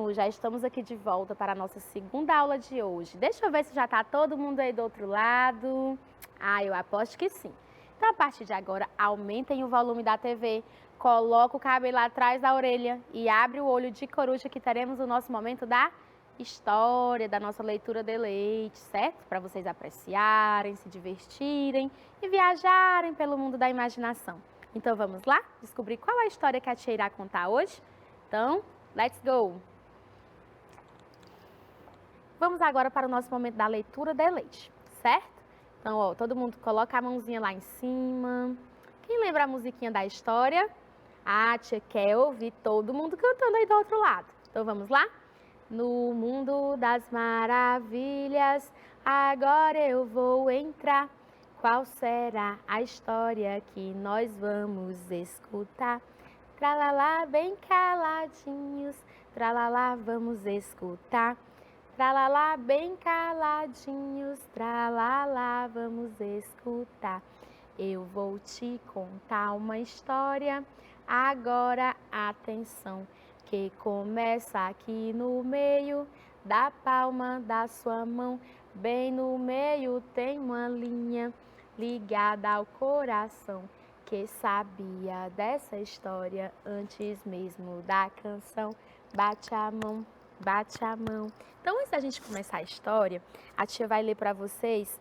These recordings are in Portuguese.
alunos! Já estamos aqui de volta para a nossa segunda aula de hoje. Deixa eu ver se já está todo mundo aí do outro lado. Eu aposto que sim. Então, a partir de agora, aumentem o volume da TV, coloca o cabelo atrás da orelha e abre o olho de coruja que teremos o nosso momento da história, da nossa leitura de leite, certo? Para vocês apreciarem, se divertirem e viajarem pelo mundo da imaginação. Então, vamos lá descobrir qual é a história que a tia irá contar hoje? Então, let's go! Vamos agora para o nosso momento da leitura de leite, certo? Então, todo mundo coloca a mãozinha lá em cima. Quem lembra a musiquinha da história? A tia quer ouvir todo mundo cantando aí do outro lado. Então, vamos lá? No mundo das maravilhas, agora eu vou entrar. Qual será a história que nós vamos escutar? Tralalá, bem caladinhos, tralalá, vamos escutar. Tralalá, bem caladinhos, tralalá, vamos escutar. Eu vou te contar uma história, agora atenção, que começa aqui no meio da palma da sua mão. Bem no meio tem uma linha ligada ao coração, que sabia dessa história antes mesmo da canção. Bate a mão, bate a mão. Então, antes da gente começar a história, a tia vai ler para vocês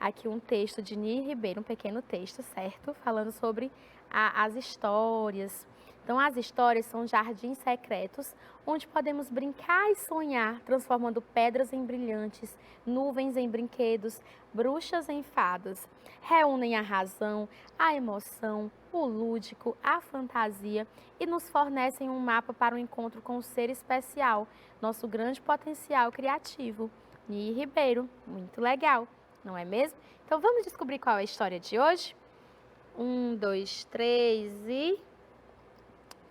aqui um texto de Nir Ribeiro, um pequeno texto, certo? Falando sobre as histórias. Então, as histórias são jardins secretos, onde podemos brincar e sonhar, transformando pedras em brilhantes, nuvens em brinquedos, bruxas em fadas. Reúnem a razão, a emoção, o lúdico, a fantasia e nos fornecem um mapa para o encontro com o ser especial, nosso grande potencial criativo. Nir Ribeiro, muito legal, não é mesmo? Então, vamos descobrir qual é a história de hoje? 1, 2, 3 e...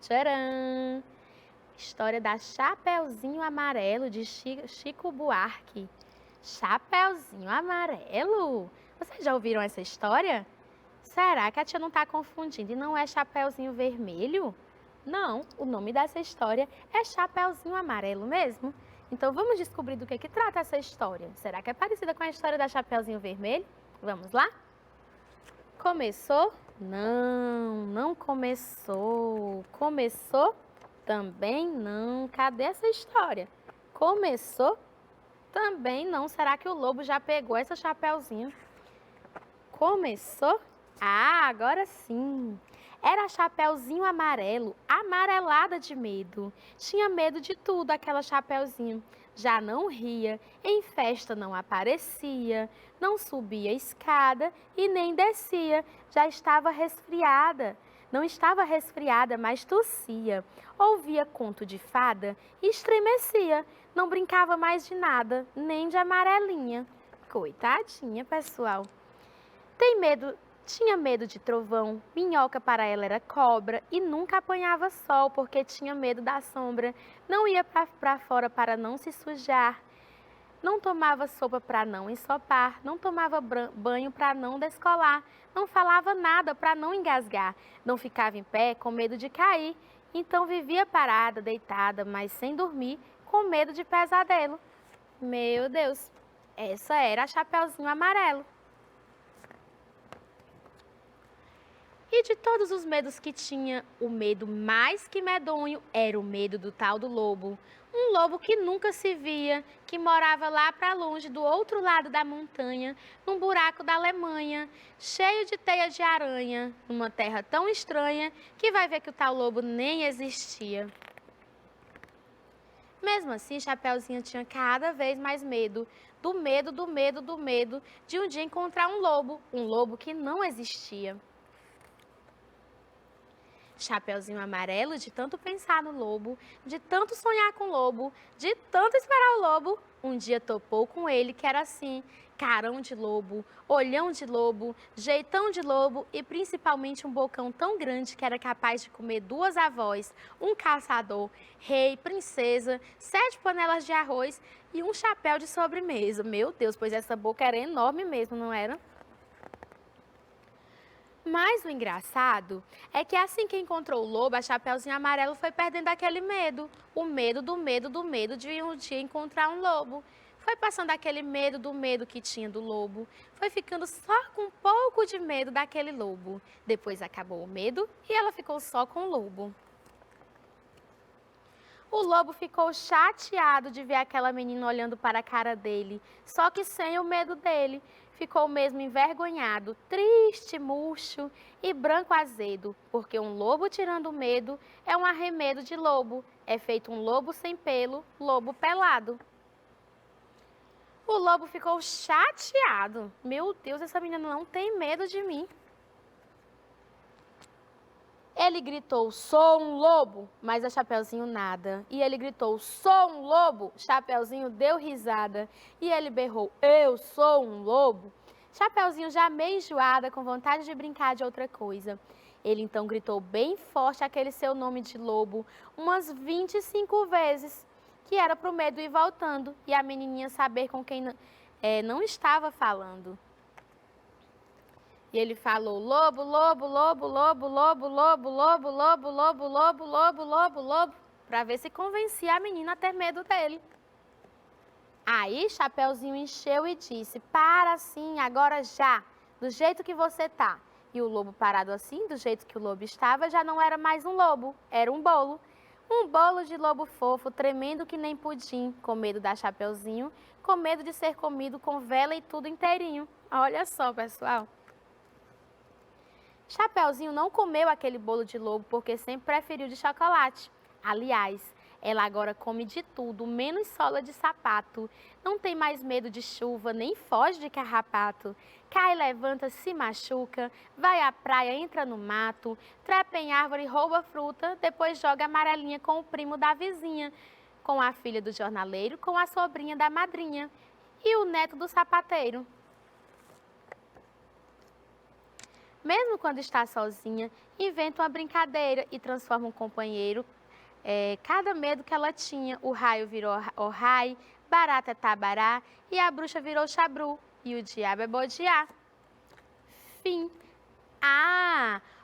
tcharam! História da Chapeuzinho Amarelo, de Chico Buarque. Chapeuzinho Amarelo? Vocês já ouviram essa história? Será que a tia não está confundindo e não é Chapeuzinho Vermelho? Não, o nome dessa história é Chapeuzinho Amarelo mesmo. Então vamos descobrir do que trata essa história. Será que é parecida com a história da Chapeuzinho Vermelho? Vamos lá? Começou? Não, não começou. Começou? Também não. Cadê essa história? Começou? Também não. Será que o lobo já pegou essa Chapeuzinho? Começou? Agora sim. Era a Chapeuzinho Amarelo, amarelada de medo. Tinha medo de tudo, aquela Chapeuzinho. Já não ria, em festa não aparecia, não subia escada e nem descia. Já estava resfriada. Não estava resfriada, mas tossia. Ouvia conto de fada e estremecia. Não brincava mais de nada, nem de amarelinha. Coitadinha, pessoal. Tinha medo de trovão, minhoca para ela era cobra e nunca apanhava sol porque tinha medo da sombra. Não ia para fora para não se sujar. Não tomava sopa para não ensopar, não tomava banho para não descolar, não falava nada para não engasgar, não ficava em pé com medo de cair. Então vivia parada, deitada, mas sem dormir, com medo de pesadelo. Meu Deus, essa era a Chapeuzinho Amarelo. E de todos os medos que tinha, o medo mais que medonho era o medo do tal do lobo. Um lobo que nunca se via, que morava lá para longe, do outro lado da montanha, num buraco da Alemanha, cheio de teia de aranha, numa terra tão estranha que vai ver que o tal lobo nem existia. Mesmo assim, Chapeuzinho tinha cada vez mais medo, do medo, do medo, do medo, de um dia encontrar um lobo que não existia. Chapeuzinho Amarelo, de tanto pensar no lobo, de tanto sonhar com o lobo, de tanto esperar o lobo, um dia topou com ele que era assim, carão de lobo, olhão de lobo, jeitão de lobo e principalmente um bocão tão grande que era capaz de comer 2 avós, um caçador, rei, princesa, 7 panelas de arroz e um chapéu de sobremesa. Meu Deus, pois essa boca era enorme mesmo, não era? Mas o engraçado é que assim que encontrou o lobo, a Chapeuzinho Amarelo foi perdendo aquele medo. O medo do medo do medo de um dia encontrar um lobo. Foi passando aquele medo do medo que tinha do lobo. Foi ficando só com um pouco de medo daquele lobo. Depois acabou o medo e ela ficou só com o lobo. O lobo ficou chateado de ver aquela menina olhando para a cara dele, só que sem o medo dele. Ficou mesmo envergonhado, triste, murcho e branco azedo, porque um lobo tirando medo é um arremedo de lobo. É feito um lobo sem pelo, lobo pelado. O lobo ficou chateado. Meu Deus, essa menina não tem medo de mim. Ele gritou, sou um lobo, mas a Chapeuzinho nada. E ele gritou, sou um lobo, Chapeuzinho deu risada. E ele berrou, eu sou um lobo. Chapeuzinho já meio enjoada, com vontade de brincar de outra coisa. Ele então gritou bem forte aquele seu nome de lobo, umas 25 vezes, que era pro medo ir voltando e a menininha saber com quem não estava falando. E ele falou, lobo, lobo, lobo, lobo, lobo, lobo, lobo, lobo, lobo, lobo, lobo, lobo, lobo, para ver se convencia a menina a ter medo dele. Aí Chapeuzinho encheu e disse, para assim, agora já, do jeito que você tá. E o lobo parado assim, do jeito que o lobo estava, já não era mais um lobo, era um bolo. Um bolo de lobo fofo, tremendo que nem pudim, com medo da Chapeuzinho, com medo de ser comido com vela e tudo inteirinho. Olha só, pessoal. Chapeuzinho não comeu aquele bolo de lobo porque sempre preferiu de chocolate. Aliás, ela agora come de tudo, menos sola de sapato. Não tem mais medo de chuva, nem foge de carrapato. Cai, levanta, se machuca, vai à praia, entra no mato, trepa em árvore, rouba fruta, depois joga amarelinha com o primo da vizinha, com a filha do jornaleiro, com a sobrinha da madrinha e o neto do sapateiro. Mesmo quando está sozinha, inventa uma brincadeira e transforma um companheiro. Cada medo que ela tinha, o raio virou Ohai, barata é tabará e a bruxa virou Xabru e o diabo é Bodiá. Fim.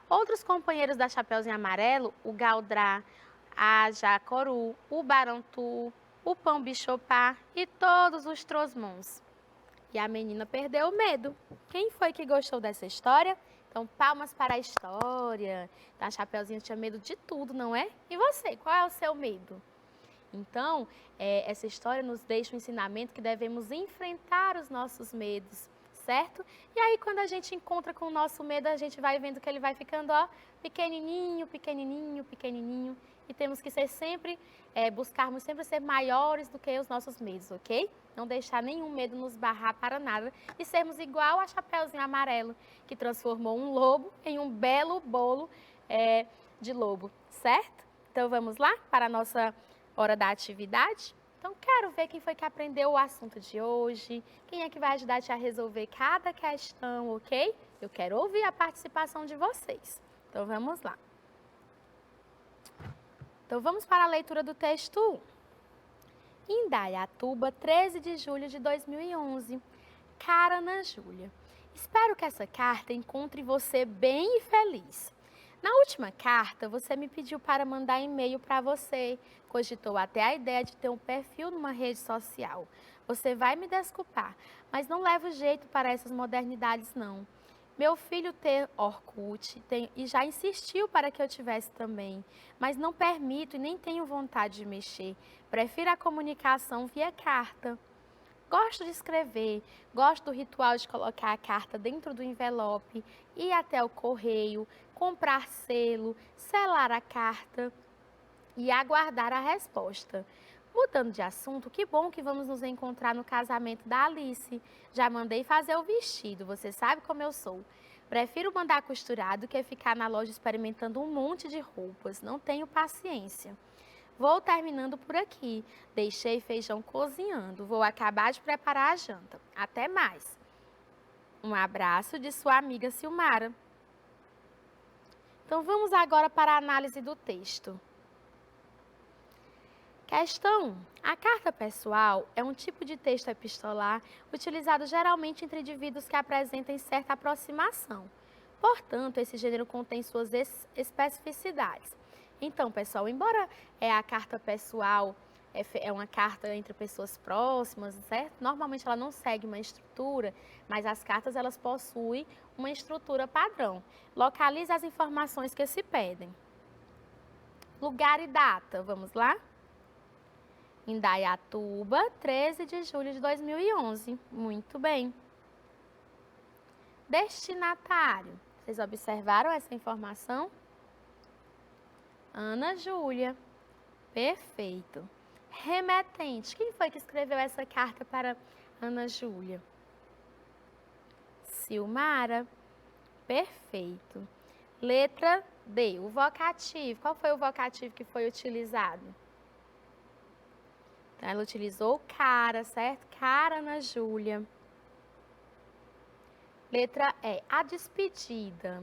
Outros companheiros da Chapeuzinho Amarelo, o Galdrá, a Jacoru, o Barantu, o Pão Bichopá e todos os Trosmons. E a menina perdeu o medo. Quem foi que gostou dessa história? Então, palmas para a história. Então, a Chapeuzinho tinha medo de tudo, não é? E você, qual é o seu medo? Então, essa história nos deixa um ensinamento que devemos enfrentar os nossos medos, certo? E aí, quando a gente encontra com o nosso medo, a gente vai vendo que ele vai ficando, ó, pequenininho, pequenininho, pequenininho. E temos que ser sempre, buscarmos sempre ser maiores do que os nossos medos, ok? Não deixar nenhum medo nos barrar para nada e sermos igual a Chapeuzinho Amarelo, que transformou um lobo em um belo bolo de lobo, certo? Então vamos lá para a nossa hora da atividade? Então quero ver quem foi que aprendeu o assunto de hoje, quem é que vai ajudar a resolver cada questão, ok? Eu quero ouvir a participação de vocês. Então vamos lá. Então vamos para a leitura do texto 1. Indaiatuba, 13 de julho de 2011. Cara Ana Júlia, espero que essa carta encontre você bem e feliz. Na última carta, você me pediu para mandar e-mail para você, cogitou até a ideia de ter um perfil numa rede social. Você vai me desculpar, mas não levo jeito para essas modernidades não. Meu filho tem Orkut e já insistiu para que eu tivesse também, mas não permito e nem tenho vontade de mexer. Prefiro a comunicação via carta. Gosto de escrever, gosto do ritual de colocar a carta dentro do envelope, ir até o correio, comprar selo, selar a carta e aguardar a resposta. Mudando de assunto, que bom que vamos nos encontrar no casamento da Alice. Já mandei fazer o vestido, você sabe como eu sou. Prefiro mandar costurado que ficar na loja experimentando um monte de roupas. Não tenho paciência. Vou terminando por aqui. Deixei feijão cozinhando. Vou acabar de preparar a janta. Até mais. Um abraço de sua amiga Silmara. Então vamos agora para a análise do texto. Questão 1. A carta pessoal é um tipo de texto epistolar utilizado geralmente entre indivíduos que apresentem certa aproximação. Portanto, esse gênero contém suas especificidades. Então, pessoal, embora a carta pessoal é uma carta entre pessoas próximas, certo? Normalmente ela não segue uma estrutura, mas as cartas elas possuem uma estrutura padrão. Localize as informações que se pedem. Lugar e data, vamos lá? Indaiatuba, 13 de julho de 2011. Muito bem. Destinatário. Vocês observaram essa informação? Ana Júlia. Perfeito. Remetente. Quem foi que escreveu essa carta para Ana Júlia? Silmara. Perfeito. Letra D, o vocativo. Qual foi o vocativo que foi utilizado? Então, ela utilizou cara, certo? Cara, Ana Júlia. Letra E, a despedida.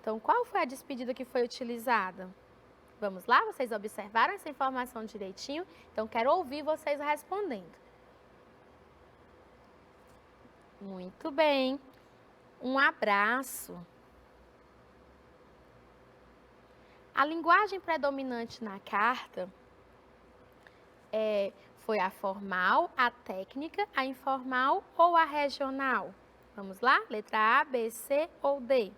Então, qual foi a despedida que foi utilizada? Vamos lá? Vocês observaram essa informação direitinho? Então, quero ouvir vocês respondendo. Muito bem. Um abraço. A linguagem predominante na carta foi a formal, a técnica, a informal ou a regional? Vamos lá? Letra A, B, C ou D?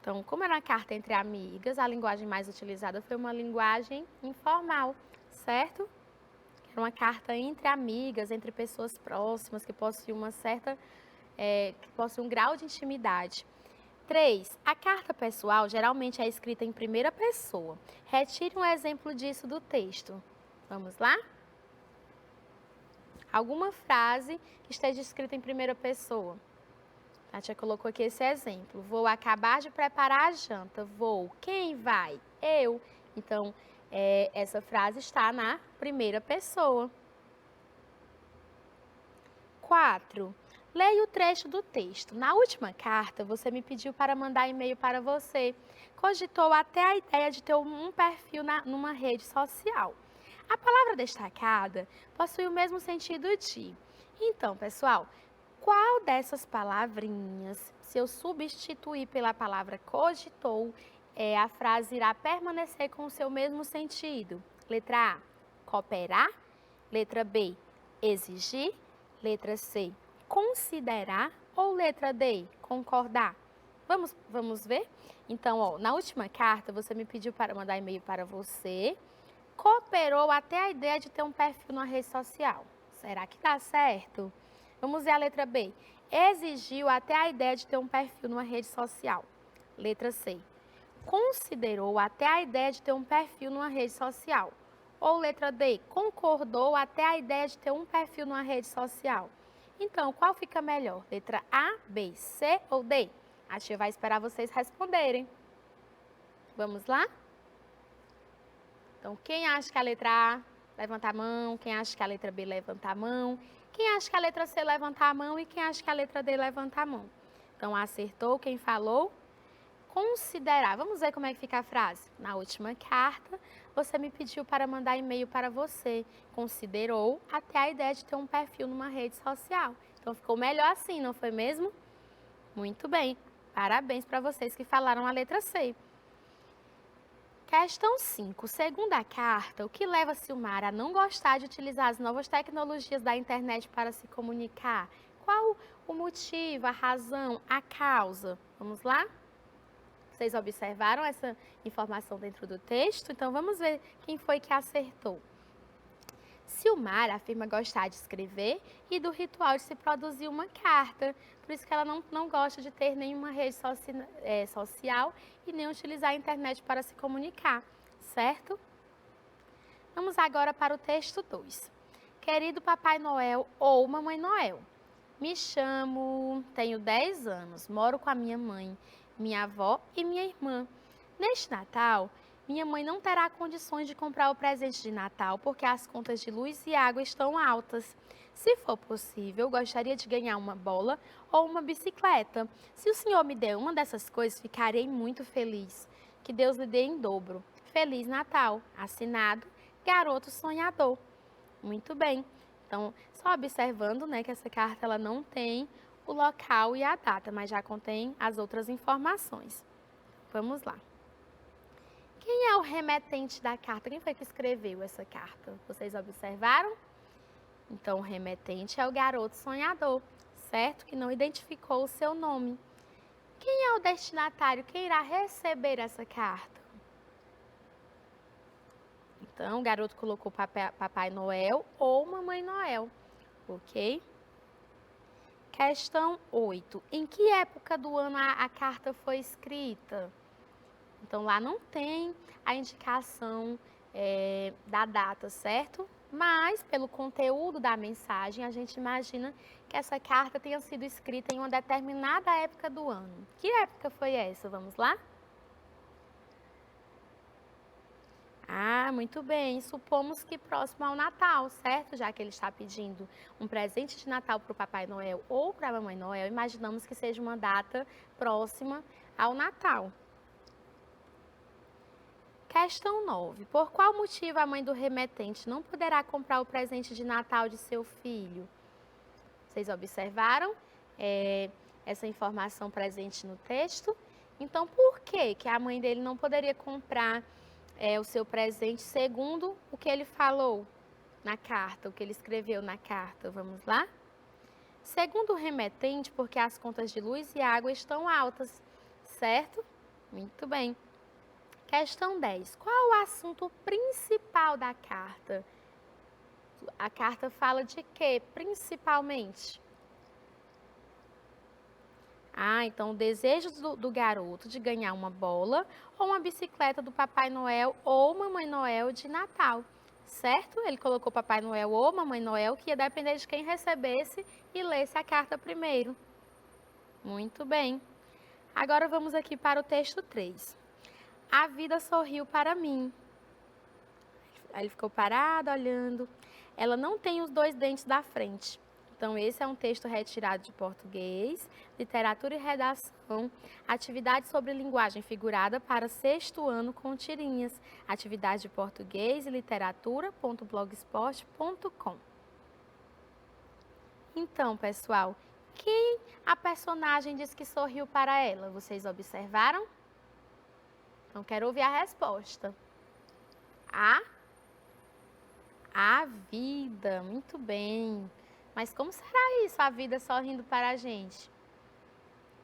Então, como era uma carta entre amigas, a linguagem mais utilizada foi uma linguagem informal, certo? Era uma carta entre amigas, entre pessoas próximas, que possuem que possuem um grau de intimidade. 3. A carta pessoal geralmente é escrita em primeira pessoa. Retire um exemplo disso do texto. Vamos lá? Alguma frase que esteja escrita em primeira pessoa. A tia colocou aqui esse exemplo. Vou acabar de preparar a janta. Vou. Quem vai? Eu. Então, essa frase está na primeira pessoa. 4. Leia o trecho do texto. Na última carta, você me pediu para mandar e-mail para você. Cogitou até a ideia de ter um perfil numa rede social. A palavra destacada possui o mesmo sentido de. Então, pessoal, qual dessas palavrinhas, se eu substituir pela palavra cogitou, a frase irá permanecer com o seu mesmo sentido? Letra A, cooperar. Letra B, exigir. Letra C, considerar. Ou letra D, concordar? Vamos ver? Então, na última carta, você me pediu para mandar e-mail para você, cooperou até a ideia de ter um perfil numa rede social. Será que dá certo? Vamos ver a letra B. Exigiu até a ideia de ter um perfil numa rede social. Letra C. Considerou até a ideia de ter um perfil numa rede social. Ou letra D. Concordou até a ideia de ter um perfil numa rede social. Então, qual fica melhor? Letra A, B, C ou D? A tia vai esperar vocês responderem. Vamos lá? Então, quem acha que a letra A, levanta a mão. Quem acha que a letra B, levanta a mão. Quem acha que a letra C, levanta a mão. E quem acha que a letra D, levanta a mão. Então, acertou quem falou? Considerar. Vamos ver como é que fica a frase. Na última carta, você me pediu para mandar e-mail para você. Considerou até a ideia de ter um perfil numa rede social. Então, ficou melhor assim, não foi mesmo? Muito bem. Parabéns para vocês que falaram a letra C. Questão 5. Segundo a carta, o que leva a Silmara a não gostar de utilizar as novas tecnologias da internet para se comunicar? Qual o motivo, a razão, a causa? Vamos lá? Vocês observaram essa informação dentro do texto? Então, vamos ver quem foi que acertou. Silmara afirma gostar de escrever e do ritual de se produzir uma carta. Por isso que ela não gosta de ter nenhuma rede social e nem utilizar a internet para se comunicar, certo? Vamos agora para o texto 2. Querido Papai Noel ou Mamãe Noel, me chamo, tenho 10 anos, moro com a minha mãe, minha avó e minha irmã. Neste Natal, minha mãe não terá condições de comprar o presente de Natal porque as contas de luz e água estão altas. Se for possível, gostaria de ganhar uma bola ou uma bicicleta. Se o senhor me der uma dessas coisas, ficarei muito feliz. Que Deus lhe dê em dobro. Feliz Natal. Assinado, Garoto Sonhador. Muito bem. Então, Só observando, né, que essa carta ela não tem o local e a data, mas já contém as outras informações. Vamos lá. Quem é o remetente da carta? Quem foi que escreveu essa carta? Vocês observaram? Então, o remetente é o garoto sonhador, certo? Que não identificou o seu nome. Quem é o destinatário? Quem irá receber essa carta? Então, o garoto colocou Papai Noel ou Mamãe Noel, ok? Questão 8. Em que época do ano a carta foi escrita? Então, lá não tem a indicação da data, certo? Mas, pelo conteúdo da mensagem, a gente imagina que essa carta tenha sido escrita em uma determinada época do ano. Que época foi essa? Vamos lá? Ah, muito bem. Supomos que próximo ao Natal, certo? Já que ele está pedindo um presente de Natal para o Papai Noel ou para a Mamãe Noel, imaginamos que seja uma data próxima ao Natal. Questão 9. Por qual motivo a mãe do remetente não poderá comprar o presente de Natal de seu filho? Vocês observaram essa informação presente no texto? Então, por que a mãe dele não poderia comprar o seu presente segundo o que ele falou na carta, o que ele escreveu na carta? Vamos lá? Segundo o remetente, porque as contas de luz e água estão altas, certo? Muito bem. Questão 10. Qual o assunto principal da carta? A carta fala de quê, principalmente? Ah, então o desejo do garoto de ganhar uma bola ou uma bicicleta do Papai Noel ou Mamãe Noel de Natal, certo? Ele colocou Papai Noel ou Mamãe Noel, que ia depender de quem recebesse e lesse a carta primeiro. Muito bem. Agora vamos aqui para o texto 3. A vida sorriu para mim. Aí ele ficou parado, olhando. Ela não tem os 2 dentes da frente. Então, esse é um texto retirado de português, literatura e redação, atividade sobre linguagem figurada para 6º ano com tirinhas, atividade de português e literatura.blogspot.com. Então, pessoal, quem a personagem diz que sorriu para ela? Vocês observaram? Então, quero ouvir a resposta. A vida, muito bem. Mas como será isso, a vida sorrindo para a gente?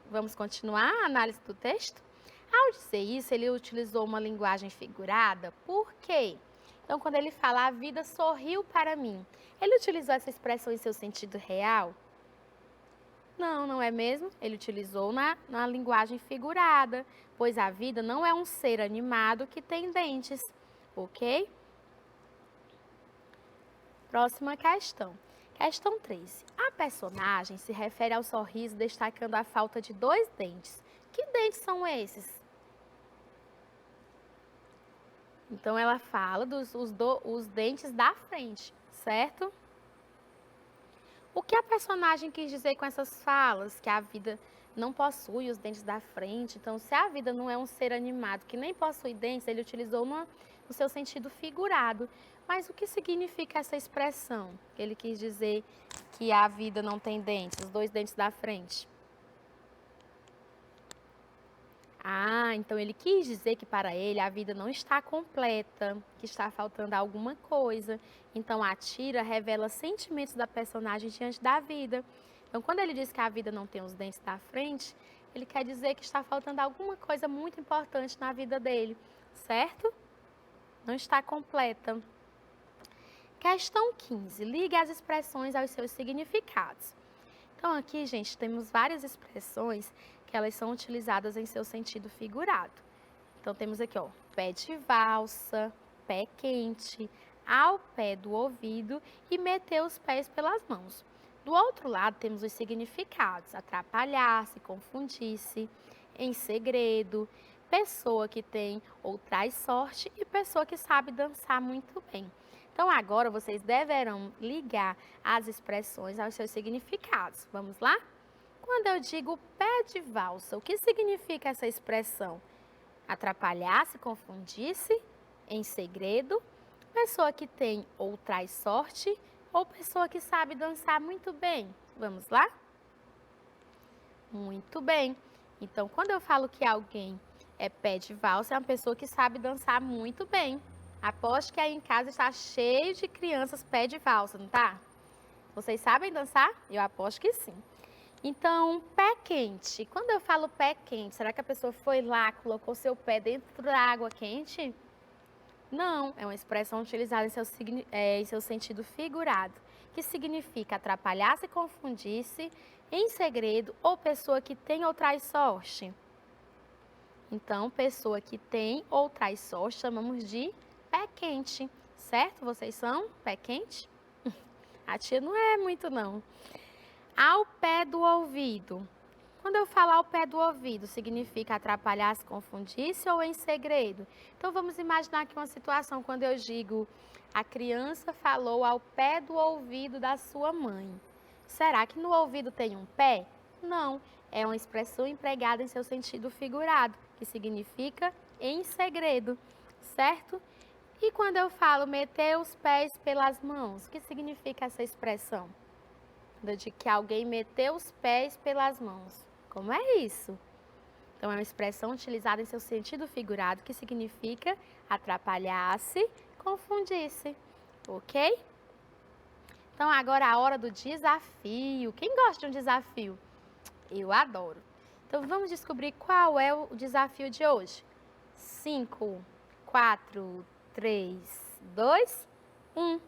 Vamos continuar a análise do texto? Ao dizer isso, ele utilizou uma linguagem figurada. Por quê? Então, quando ele fala, a vida sorriu para mim, ele utilizou essa expressão em seu sentido real? Não, não é mesmo? Ele utilizou na linguagem figurada, pois a vida não é um ser animado que tem dentes, ok? Próxima questão. Questão 13. A personagem se refere ao sorriso destacando a falta de 2 dentes. Que dentes são esses? Então, ela fala os dentes da frente, certo? O que a personagem quis dizer com essas falas? Que a vida não possui os dentes da frente. Então, se a vida não é um ser animado que nem possui dentes, ele utilizou no seu sentido figurado. Mas o que significa essa expressão? Que ele quis dizer que a vida não tem dentes, os 2 dentes da frente. Ah, então ele quis dizer que para ele a vida não está completa, que está faltando alguma coisa. Então a tira revela sentimentos da personagem diante da vida. Então quando ele diz que a vida não tem os dentes da frente, ele quer dizer que está faltando alguma coisa muito importante na vida dele, certo? Não está completa. Questão 15. Ligue as expressões aos seus significados. Então aqui, gente, temos várias expressões que elas são utilizadas em seu sentido figurado. Então, temos aqui, ó, pé de valsa, pé quente, ao pé do ouvido e meter os pés pelas mãos. Do outro lado, temos os significados: atrapalhar-se, confundir-se, em segredo, pessoa que tem ou traz sorte e pessoa que sabe dançar muito bem. Então, agora vocês deverão ligar as expressões aos seus significados. Vamos lá? Quando eu digo pé de valsa, o que significa essa expressão? Atrapalhar-se, confundir-se, em segredo, pessoa que tem ou traz sorte ou pessoa que sabe dançar muito bem? Vamos lá? Muito bem. Então, quando eu falo que alguém é pé de valsa, é uma pessoa que sabe dançar muito bem. Aposto que aí em casa está cheio de crianças pé de valsa, não tá? Vocês sabem dançar? Eu aposto que sim. Então, pé quente. Quando eu falo pé quente, será que a pessoa foi lá, colocou seu pé dentro da água quente? Não, é uma expressão utilizada em seu sentido figurado, que significa atrapalhar-se, confundir-se, em segredo, ou pessoa que tem ou traz sorte. Então, pessoa que tem ou traz sorte, chamamos de pé quente, certo? Vocês são pé quente? A tia não é muito, não. Ao pé do ouvido. Quando eu falar ao pé do ouvido, significa atrapalhar-se, confundir-se ou em segredo. Então, vamos imaginar aqui uma situação quando eu digo a criança falou ao pé do ouvido da sua mãe. Será que no ouvido tem um pé? Não, é uma expressão empregada em seu sentido figurado, que significa em segredo, certo? E quando eu falo meter os pés pelas mãos, o que significa essa expressão? De que alguém meteu os pés pelas mãos. Como é isso? Então, é uma expressão utilizada em seu sentido figurado, que significa atrapalhar-se, confundir-se, ok? Então, agora a hora do desafio. Quem gosta de um desafio? Eu adoro. Então, vamos descobrir qual é o desafio de hoje. 5, 4, 3, 2, 1.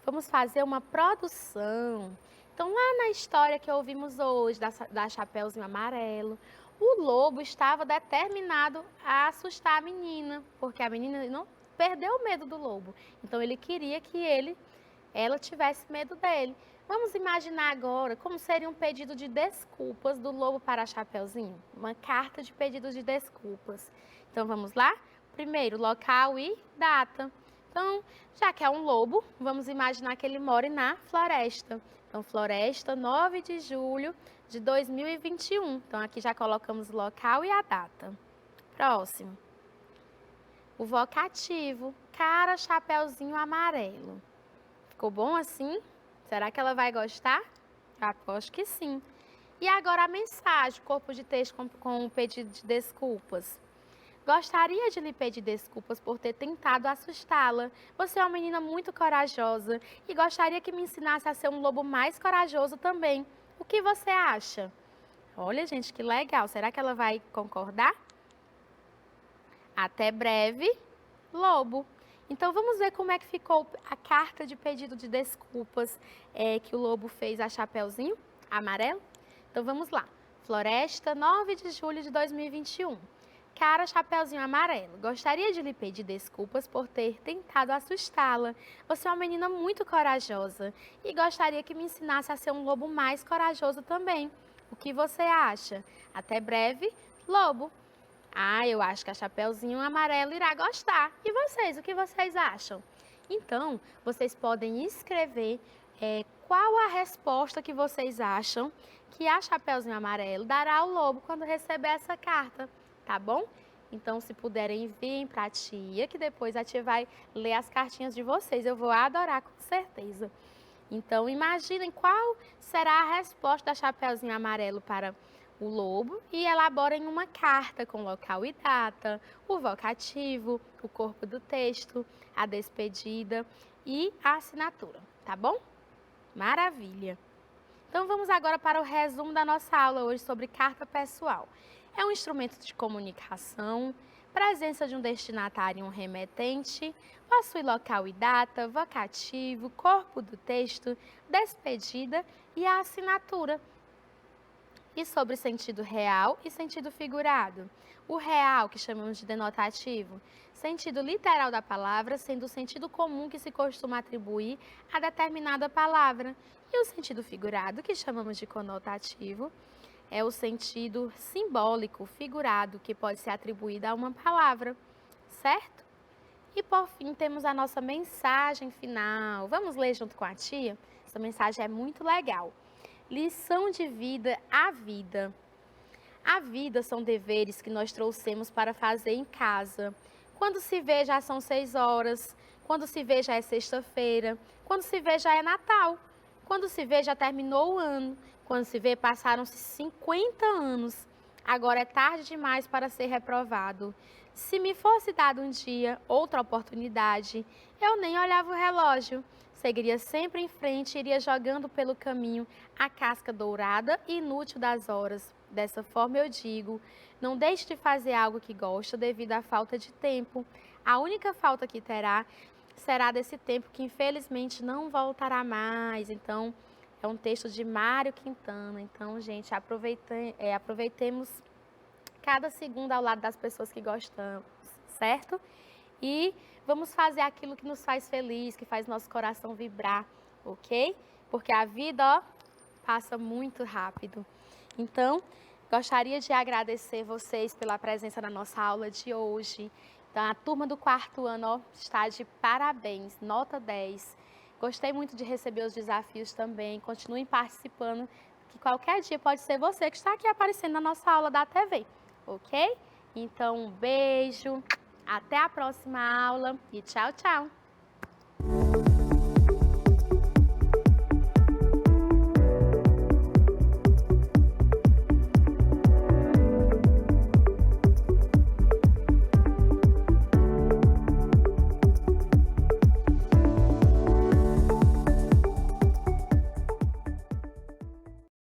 Vamos fazer uma produção. Então, lá na história que ouvimos hoje, da Chapeuzinho Amarelo, o lobo estava determinado a assustar a menina, porque a menina não perdeu o medo do lobo. Então, ele queria que ela tivesse medo dele. Vamos imaginar agora como seria um pedido de desculpas do lobo para a Chapeuzinho? Uma carta de pedido de desculpas. Então, vamos lá? Primeiro, local e data. Então, já que é um lobo, vamos imaginar que ele mora na floresta. Então, floresta, 9 de julho de 2021. Então, aqui já colocamos o local e a data. Próximo. O vocativo, cara, chapeuzinho amarelo. Ficou bom assim? Será que ela vai gostar? Eu aposto que sim. E agora a mensagem, corpo de texto com o pedido de desculpas. Gostaria de lhe pedir desculpas por ter tentado assustá-la. Você é uma menina muito corajosa e gostaria que me ensinasse a ser um lobo mais corajoso também. O que você acha? Olha, gente, que legal. Será que ela vai concordar? Até breve, lobo. Então, vamos ver como é que ficou a carta de pedido de desculpas que o lobo fez a Chapeuzinho Amarelo. Então, vamos lá. Floresta, 9 de julho de 2021. Cara, Chapeuzinho Amarelo, gostaria de lhe pedir desculpas por ter tentado assustá-la. Você é uma menina muito corajosa e gostaria que me ensinasse a ser um lobo mais corajoso também. O que você acha? Até breve, lobo. Eu acho que a Chapeuzinho Amarelo irá gostar. E vocês, o que vocês acham? Então, vocês podem escrever qual a resposta que vocês acham que a Chapeuzinho Amarelo dará ao lobo quando receber essa carta. Tá bom? Então, se puderem, enviem para a tia, que depois a tia vai ler as cartinhas de vocês. Eu vou adorar, com certeza. Então, imaginem qual será a resposta da Chapeuzinho Amarelo para o lobo e elaborem uma carta com local e data, o vocativo, o corpo do texto, a despedida e a assinatura, tá bom? Maravilha! Então, vamos agora para o resumo da nossa aula hoje sobre carta pessoal. É um instrumento de comunicação, presença de um destinatário e um remetente, possui local e data, vocativo, corpo do texto, despedida e a assinatura. E sobre sentido real e sentido figurado. O real, que chamamos de denotativo, sentido literal da palavra, sendo o sentido comum que se costuma atribuir a determinada palavra. E o sentido figurado, que chamamos de conotativo, é o sentido simbólico, figurado, que pode ser atribuído a uma palavra, certo? E por fim, temos a nossa mensagem final. Vamos ler junto com a tia? Essa mensagem é muito legal. Lição de vida, a vida. A vida são deveres que nós trouxemos para fazer em casa. Quando se vê, já são 6 horas. Quando se vê já é sexta-feira, quando se vê já é Natal, quando se vê já terminou o ano, quando se vê passaram-se 50 anos. Agora é tarde demais para ser reprovado. Se me fosse dado um dia, outra oportunidade, eu nem olhava o relógio. Seguiria sempre em frente e iria jogando pelo caminho a casca dourada e inútil das horas. Dessa forma eu digo, não deixe de fazer algo que gosta devido à falta de tempo. A única falta que terá será desse tempo que infelizmente não voltará mais. Então, é um texto de Mário Quintana. Então, gente, aproveitemos cada segundo ao lado das pessoas que gostamos, certo? E vamos fazer aquilo que nos faz feliz, que faz nosso coração vibrar, ok? Porque a vida, ó, passa muito rápido. Então, gostaria de agradecer vocês pela presença na nossa aula de hoje. Então, a turma do 4º ano, ó, está de parabéns, nota 10. Gostei muito de receber os desafios também. Continuem participando, que qualquer dia pode ser você que está aqui aparecendo na nossa aula da TV, ok? Então, um beijo, até a próxima aula e tchau, tchau!